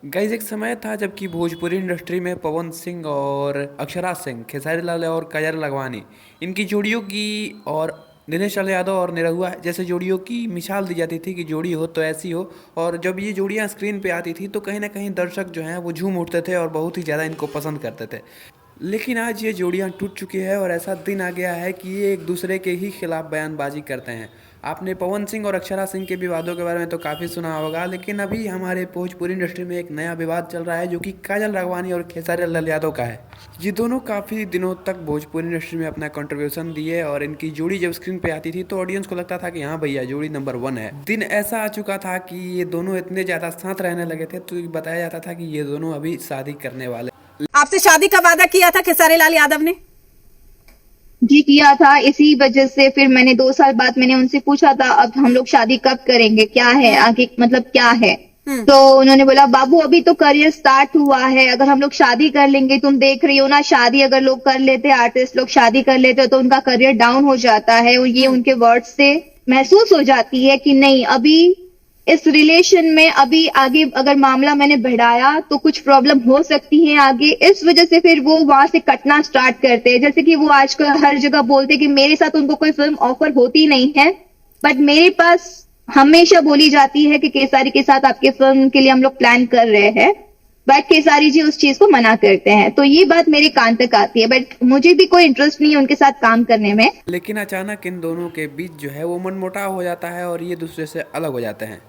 Guys एक समय था जबकि भोजपुरी इंडस्ट्री में पवन सिंह और अक्षरा सिंह, खेसारी लाल और काजल लखवानी, इनकी जोड़ियों की और दिनेश लाल यादव और निरहुआ जैसे जोड़ियों की मिसाल दी जाती थी कि जोड़ी हो तो ऐसी हो। और जब ये जोड़ियां स्क्रीन पे आती थी तो कहीं ना कहीं दर्शक जो हैं वो झूम उठते थे और बहुत ही ज़्यादा इनको पसंद करते थे। लेकिन आज ये जोड़ियां टूट चुकी है और ऐसा दिन आ गया है कि ये एक दूसरे के ही खिलाफ बयानबाजी करते हैं। आपने पवन सिंह और अक्षरा सिंह के विवादों के बारे में तो काफ़ी सुना होगा, लेकिन अभी हमारे भोजपुरी इंडस्ट्री में एक नया विवाद चल रहा है जो कि काजल राघवानी और खेसारी लाल यादव का है। ये दोनों काफ़ी दिनों तक भोजपुरी इंडस्ट्री में अपना कंट्रीब्यूशन दिए और इनकी जोड़ी जब स्क्रीन पे आती थी तो ऑडियंस को लगता था कि हाँ भैया जोड़ी नंबर 1 है। दिन ऐसा आ चुका था कि ये दोनों इतने ज़्यादा साथ रहने लगे थे तो बताया जाता था कि ये दोनों अभी शादी करने वाले। आपसे शादी का वादा किया था खेसारी लाल यादव ने। जी किया था। इसी वजह से फिर मैंने 2 साल बाद मैंने उनसे पूछा था अब हम लोग शादी कब करेंगे, क्या है आगे, मतलब क्या है। तो उन्होंने बोला बाबू अभी तो करियर स्टार्ट हुआ है, अगर हम लोग शादी कर लेंगे, तुम देख रही हो ना शादी अगर लोग कर लेते, आर्टिस्ट लोग शादी कर लेते तो उनका करियर डाउन हो जाता है। और ये उनके वर्ड से महसूस हो जाती है कि नहीं अभी इस रिलेशन में अभी आगे अगर मामला मैंने बढ़ाया तो कुछ प्रॉब्लम हो सकती है आगे। इस वजह से फिर वो वहां से कटना स्टार्ट करते हैं। जैसे कि वो आजकल हर जगह बोलते हैं कि मेरे साथ उनको कोई फिल्म ऑफर होती नहीं है, बट मेरे पास हमेशा बोली जाती है कि केसारी के साथ आपके फिल्म के लिए हम लोग प्लान कर रहे हैं, बट केसारी जी उस चीज को मना करते हैं। तो ये बात मेरे कान तक आती है, बट मुझे भी कोई इंटरेस्ट नहीं है उनके साथ काम करने में। लेकिन अचानक इन दोनों के बीच जो है वो मनमुटाव हो जाता है और ये दूसरे से अलग हो जाते हैं।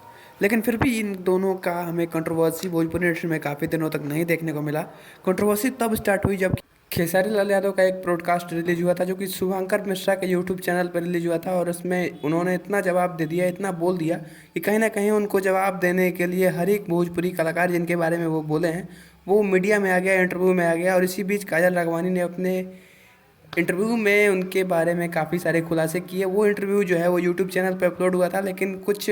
लेकिन फिर भी इन दोनों का हमें कंट्रोवर्सी भोजपुरी इंडस्ट्री में काफ़ी दिनों तक नहीं देखने को मिला। कंट्रोवर्सी तब स्टार्ट हुई जब खेसारी लाल यादव का एक पॉडकास्ट रिलीज हुआ था जो कि शुभंकर मिश्रा के यूट्यूब चैनल पर रिलीज हुआ था और उसमें उन्होंने इतना जवाब दे दिया, इतना बोल दिया कि कहीं ना कहीं उनको जवाब देने के लिए हर एक भोजपुरी कलाकार जिनके बारे में वो बोले हैं वो मीडिया में आ गया, इंटरव्यू में आ गया। और इसी बीच काजल राघवानी ने अपने इंटरव्यू में उनके बारे में काफ़ी सारे खुलासे किए। वो इंटरव्यू जो है वो यूट्यूब चैनल पे अपलोड हुआ था, लेकिन कुछ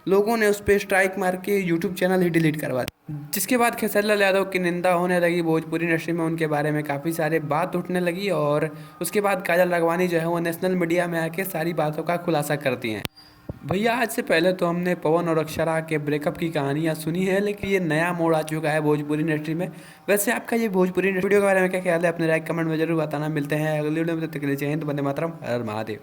लोगों ने उस पर स्ट्राइक मार के यूट्यूब चैनल ही डिलीट करवा दिया, जिसके बाद खेसारी लाल यादव की निंदा होने लगी। भोजपुरी इंडस्ट्री में उनके बारे में काफ़ी सारे बात उठने लगी और उसके बाद काजल राघवानी जो है वो नेशनल मीडिया में आके सारी बातों का खुलासा करती हैं। भैया आज से पहले तो हमने पवन और अक्षरा के ब्रेकअप की कहानियाँ सुनी है, लेकिन ये नया मोड़ आ चुका है भोजपुरी इंडस्ट्री में। वैसे आपका ये भोजपुरी वीडियो के बारे में क्या ख्याल है? अपने राय कमेंट में जरूर बताना। मिलते हैं अगली वीडियो में, तब तक के लिए जय हिंद, वंदे मातरम, हर हर महादेव।